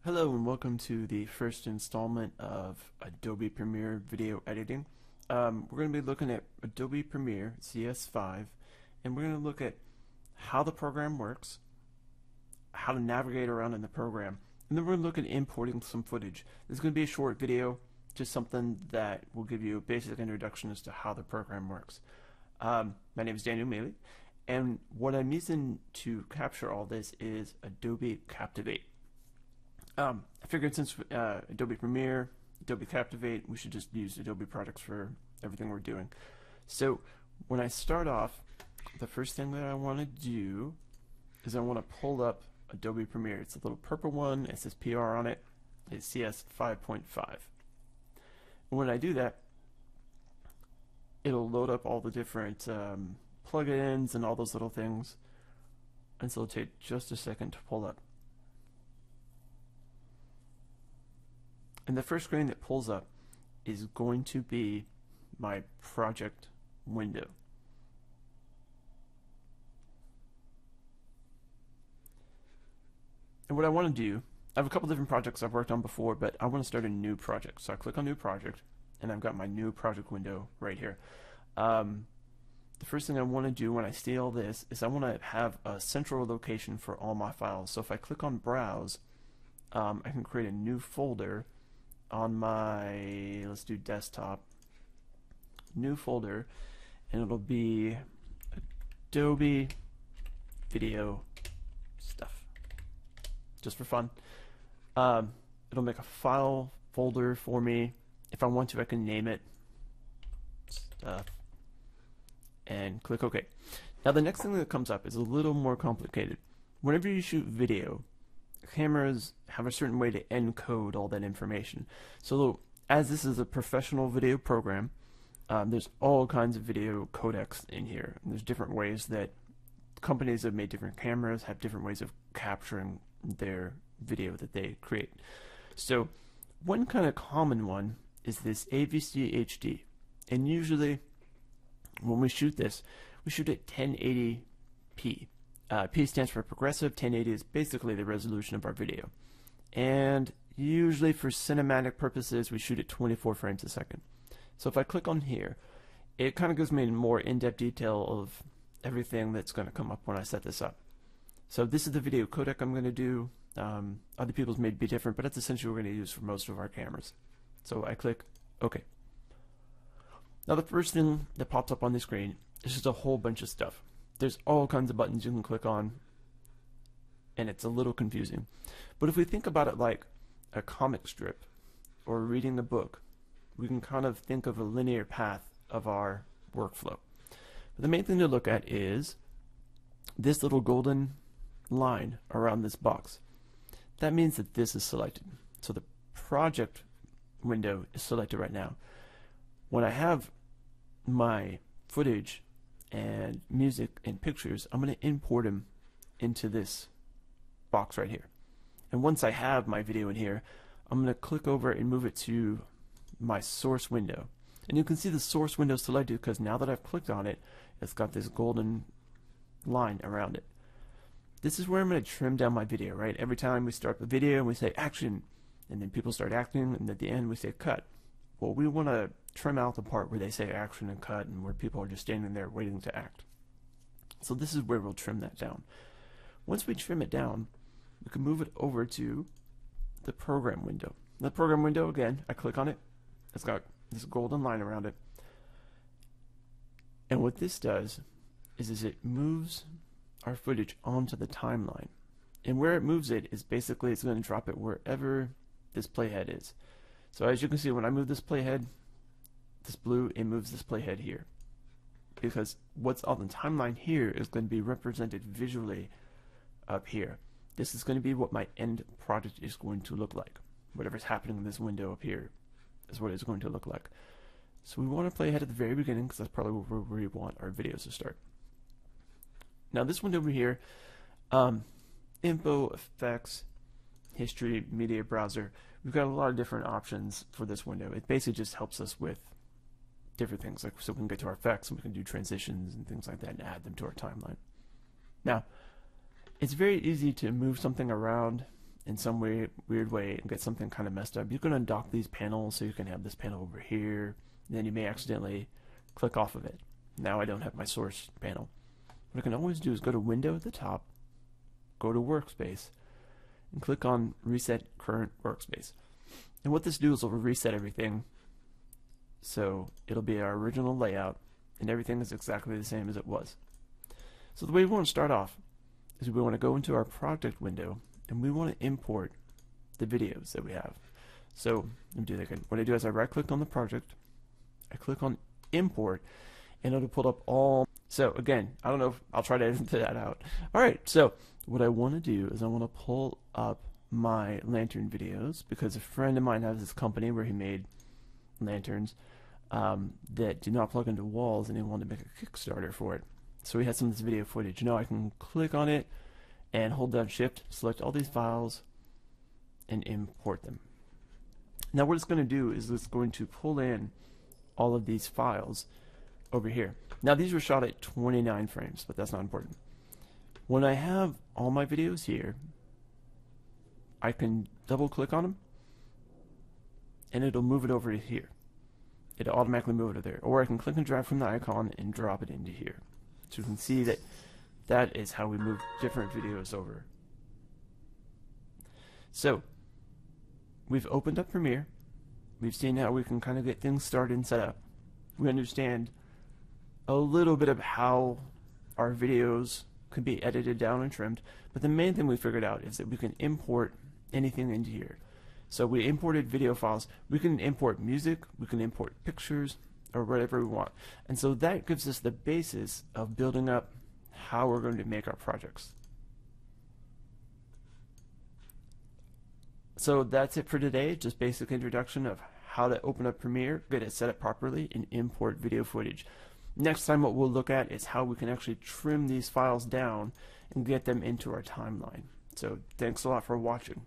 Hello and welcome to the first installment of Adobe Premiere video editing. We're going to be looking at Adobe Premiere CS5, and we're going to look at how the program works, how to navigate around in the program, and then we're going to look at importing some footage. This is going to be a short video, just something that will give you a basic introduction as to how the program works. My name is Daniel Mele, and what I'm using to capture all this is Adobe Captivate. I figured since Adobe Premiere, Adobe Captivate, we should just use Adobe products for everything we're doing. So when I start off, the first thing that I want to do is I want to pull up Adobe Premiere. It's a little purple one, it says PR on it, it's CS 5.5. When I do that, it'll load up all the different plugins and all those little things, and so it'll take just a second to pull up. And the first screen that pulls up is going to be my project window. And what I want to do, I have a couple different projects I've worked on before, but I want to start a new project. So I click on New Project, and I've got my new project window right here. The first thing I want to do when I see all this is I want to have a central location for all my files. So if I click on Browse, I can create a new folder on my, let's do desktop, new folder, and it'll be Adobe video stuff, just for fun. It'll make a file folder for me. If I want to, I can name it stuff and click OK. Now the next thing that comes up is a little more complicated. Whenever you shoot video, cameras have a certain way to encode all that information. So as this is a professional video program, there's all kinds of video codecs in here. And there's different ways that companies that have made different cameras have different ways of capturing their video that they create. So one kind of common one is this AVC HD. And usually when we shoot this, we shoot at 1080p. P stands for progressive. 1080 is basically the resolution of our video. And usually for cinematic purposes, we shoot at 24 frames a second. So if I click on here, it kind of gives me more in-depth detail of everything that's going to come up when I set this up. So this is the video codec I'm going to do. Other people's may be different, but that's essentially what we're going to use for most of our cameras. So I click OK. Now the first thing that pops up on the screen is just a whole bunch of stuff. There's all kinds of buttons you can click on, and it's a little confusing. But if we think about it like a comic strip or reading a book, we can kind of think of a linear path of our workflow. But the main thing to look at is this little golden line around this box. That means that this is selected. So the project window is selected right now. When I have my footage and music and pictures, I'm going to import them into this box right here. And once I have my video in here, I'm going to click over and move it to my source window. And you can see the source window selected because now that I've clicked on it, it's got this golden line around it. This is where I'm going to trim down my video, right? Every time we start the video and we say action, and then people start acting, and at the end we say cut. Well, we want to trim out the part where they say action and cut and where people are just standing there waiting to act. So this is where we'll trim that down. Once we trim it down, we can move it over to the program window. The program window, again, I click on it. It's got this golden line around it. And what this does is it moves our footage onto the timeline. And where it moves it is basically it's going to drop it wherever this playhead is. So as you can see, when I move this playhead, this blue, it moves this playhead here. Because what's on the timeline here is going to be represented visually up here. This is going to be what my end product is going to look like. Whatever's happening in this window up here is what it's going to look like. So we want to play ahead at the very beginning because that's probably where we want our videos to start. Now this window over here, info, effects, history, media browser, we've got a lot of different options for this window. It basically just helps us with different things, like so we can get to our effects and we can do transitions and things like that and add them to our timeline. Now, it's very easy to move something around in some weird way and get something kind of messed up, you can undock these panels so you can have this panel over here. Then you may accidentally click off of it. Now I don't have my source panel. What I can always do is go to Window at the top, go to Workspace, and click on Reset Current Workspace. And what this does is it'll reset everything, so it'll be our original layout, and everything is exactly the same as it was. So the way we want to start off is we want to go into our project window, and we want to import the videos that we have. So let me do that again. What I do is I right click on the project, I click on import, and it'll pull up all. So again, I don't know if I'll try to edit that out. Alright, so what I want to do is I want to pull up my lantern videos, because a friend of mine has this company where he made lanterns that do not plug into walls, and he wanted to make a Kickstarter for it. So he had some of this video footage. Now I can click on it and hold down Shift, select all these files, and import them. Now what it's going to do is it's going to pull in all of these files over here. Now these were shot at 29 frames, but that's not important. When I have all my videos here, I can double click on them and it'll move it over to here. It'll automatically move it over there. Or I can click and drag from the icon and drop it into here. So you can see that that is how we move different videos over. So we've opened up Premiere. We've seen how we can kind of get things started and set up. We understand a little bit of how our videos can be edited down and trimmed, but the main thing we figured out is that we can import anything into here. So we imported video files. We can import music, we can import pictures, or whatever we want. And so that gives us the basis of building up how we're going to make our projects. So that's it for today. Just basic introduction of how to open up Premiere, get it set up properly, and import video footage. Next time what we'll look at is how we can actually trim these files down and get them into our timeline. So thanks a lot for watching.